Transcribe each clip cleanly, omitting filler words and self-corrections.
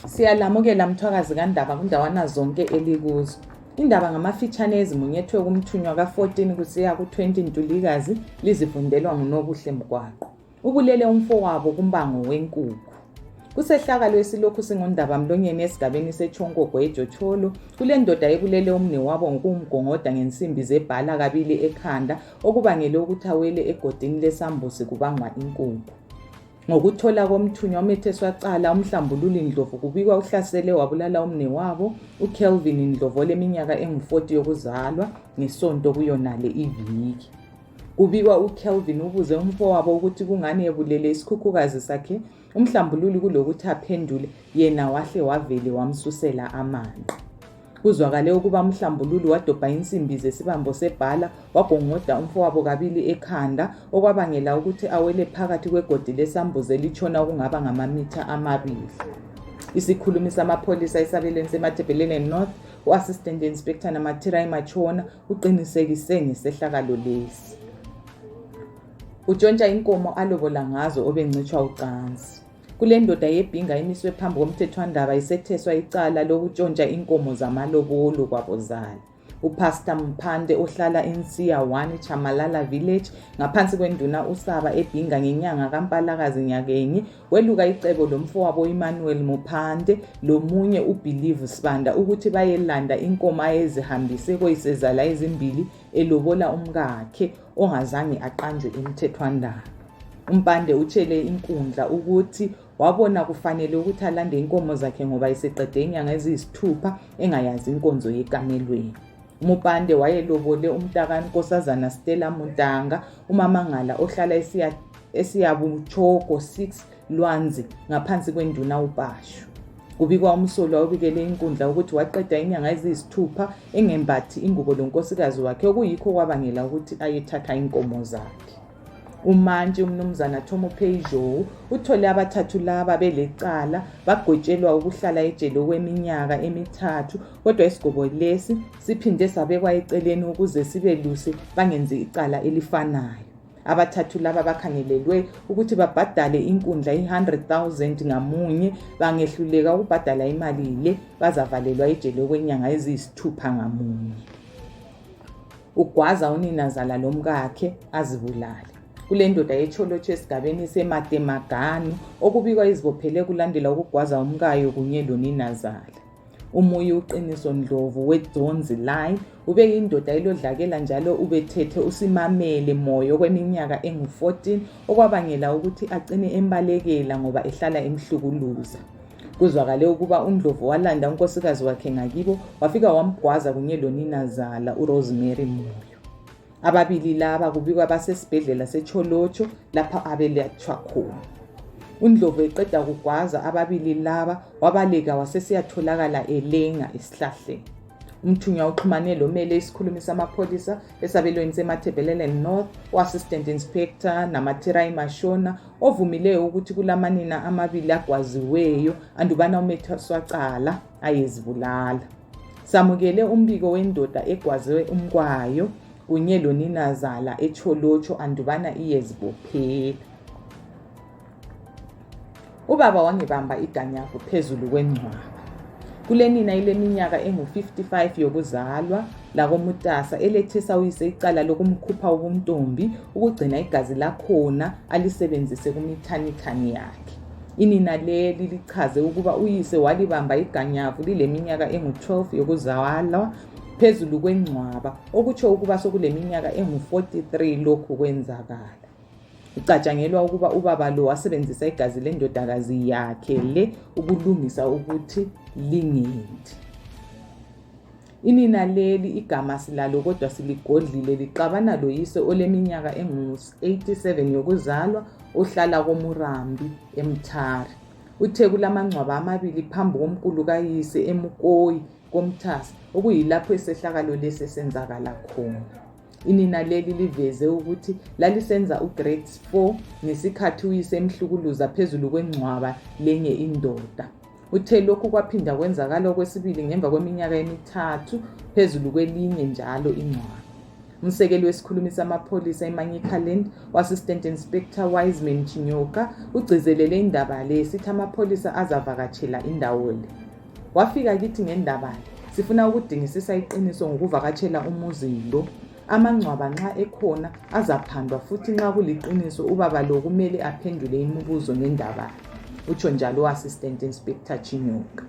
Siyalamukela mthwakazi kaNdaba kundawana zonke elikuzo. Indaba ngamafitshane ezimunyethwe kumthunywa ka-14 kusiya ku-20 Ntulikazi lizifundelwa nguNobuhle Mgwaqo. Ubulele umfowabo kumbango wenkukhu. Kusehlakalo esilokhu singundaba mlonyeni esigabeni seChongogo eJotholo, kule ndoda ebulele umnewabo ngokumgongoda ngensimbi zebhala kabili ekhanda okubangele ukuthi awele egodini lesambuzi kubangwa inkukhu. Ngokuthola komthunywa umetheswa cala umhlambululi Ndlovu kubikwa uhlasele wabulala umnewabo uKelvin Ndlovu oleminyaka engu-40 yokuzalwa ngesonto kuyonale iviki. Kubikwa uKelvin ubuze umfowabo ukuthi kungani ebulele isikhukhukazi sakhe, umhlambululi kulokuthi aphendule yena wahle wavele wamsusela amanqe. Kuzwakale ukuba umhlambululi wadobha insimbi zesibambo sebhala wagongoda umfowabo kabili ekhanda okwabangela ukuthi awele phakathi kwegodi lesambuzi elitshona okungaba ngamamitha amabili. Isikhulumi samapholisa esabelweni seMatabeleland North, u-Assistant Inspector Namathirai Machona uqinisekise ngesehlakalo lesi. Utshontsha inkomo alobola ngazo obencitshwa ucansi. Kule ndoda yebhinga emiswe phambi komthethwandaba isetheswa icala lokutshontsha inkomo zamalobolo kwabozala. Upastor Mphande ohlala eNsiya 1 Chamalala Village ngaphansi kwenduna uSaba ebhinga ngenyanga kaMpalakazi nyakenye weluka icebo lomfowabo Emmanuel Mphande lomunye uBelieve Sibanda ukuthi bayelanda inkomo ayezihambise koyisezala ezimbili elobola umkakhe ongazange aqanjwe emthethwandaba. Umpande utshele inkundla ukuthi wabona kufanele ukuthi alande inkomo zakhe ngoba iseqede inyanga eziyisithupha engayazi inkonzo yekamelweni. Umpande wayelobole umntakaNkosazana Stella Muntanga uMamangala ohlala esiyabuchoko 6 Lwanzi ngaphansi kwenduna uPashu. Kubikwa umsolwa obikele inkundla ukuthi waqeda inyanga eziyisithupha engembathi ingubo lonkosikazi wakhe okuyikho kwabangela ukuthi ayethatha inkomo zakhe. Umantshi umnumzana Thomo Peijo uthole abathathu laba belecala bagwetshelwa ukuhlala ejele kweminyaka emithathu, kodwa isigobo lesi siphinde sabekwa eceleni ukuze sibe lusi bangenzi icala elifanayo. Abathathu laba bakhangelelwe ukuthi babhadale inkundla i-100,000 ngamunye, bangehluleka ukubhadala imali le bazavalelwa ejele kwenyanga eziyisithupha ngamunye. Ugwaza uninazala lomkakhe azibulale. Kule ndoda yecholotsho esigabeni sematemaganu okubikwa izibophele kulandela ukugwaza umkayo kunye loninazala. Umuyi uqiniso Ndlovu weDonzi Line ube indoda elodlakela njalo ubethethe uSimamele Moyo kweminyaka engu-14 okwabangela ukuthi agcine embalekela ngoba ehlala emhlukuluza. Kuzwakale ukuba uNdlovu walanda unkosikazi wakhe ngakibo wafika wamgwaza kunye loninazala uRosemary Moyo. Ababili laba kubikwa basesibhedlela seCholotsho lapha abelatshwa khona. uNdlovu eqeda kugwaza ababili laba wabaleka wasesiyatholakala elenga esihlahleni. Umthunywa uxhumane lomele isikhulumi samapholisa esabelweni seMatabeleland North, u-Assistant Inspector Namathirai Machona ovumileyo ukuthi kulamanina amabili agwaziweyo andubana umetheswa cala ayezibulala. Samukele umbiko wendoda egwaziwe umkwayo kunye loninazala eCholotsho andubana iyezibophela. Ubaba wangibamba iganyavu phezulu kwengcwaba. Kule nina ileminyaka engu-55 yokuzalwa lakomutasa elethesa uyise icala lokumkhupha ubuntombi ukugcina igazi lakhona alisebenzise kumithanithani yakhe. Inina leli lichaze ukuba uyise walibamba iganyavu lileminyaka engu-12 yokuzalwa phezulu kwengcwaba okutsho ukuba sokuleminyaka engu-43 lokhu kwenzakala. Ucatshangelwa ukuba ubaba lo wasebenzisa igazi lendodakazi yakhe le ukulungisa ukuthi lingendi. Inina leli igama silalo kodwa siligodlile liqabana loyise oleminyaka engu-87 yokuzalwa ohlala koMurambi eMthari. Uthe kulamangcwaba amabili phambi komkhulu kayise eMukoyi komthasi okuyilapho isehlakalo lesi senzakala khona. Inina leli liveze ukuthi lalisenza ugrade 4 ngesikhathi uyise emhlukuluza phezulu kwengcwaba lenye indoda. Uthe lokhu kwaphinda kwenzakala okwesibili ngemva kweminyaka emithathu phezulu kwelinye njalo ingcwaba. Umsekeli wesikhulumi samapholisa eManyikaland, u-Assistant Inspector Wiseman Chinyoka, ugcizelele indaba le esithi amapholisa azavakatshela indawo le. Wafika kithi ngendaba le. Sifuna ukudingisisa iqiniso ngokuvakatshela umuzi lo. Amangcwaba nxa ekhona azaphandwa futhi nxa kuliqiniso ubaba lo kumele aphendule imibuzo ngendaba. Utsho njalo u-Assistant Inspector Chinyoka.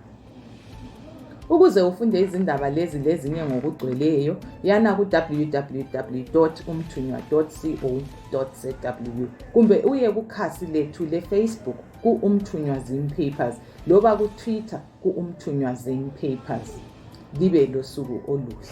Ukuze ufunde izindaba lezi lezinye ngokugcweleyo, yana ku-www.umthunywa.co.zw kumbe uye kukhasi lethu le-Facebook ku-Umthunywa Zine Papers loba ku-Twitter ku-Umthunywa Zine Papers. Libe losuku oluhle.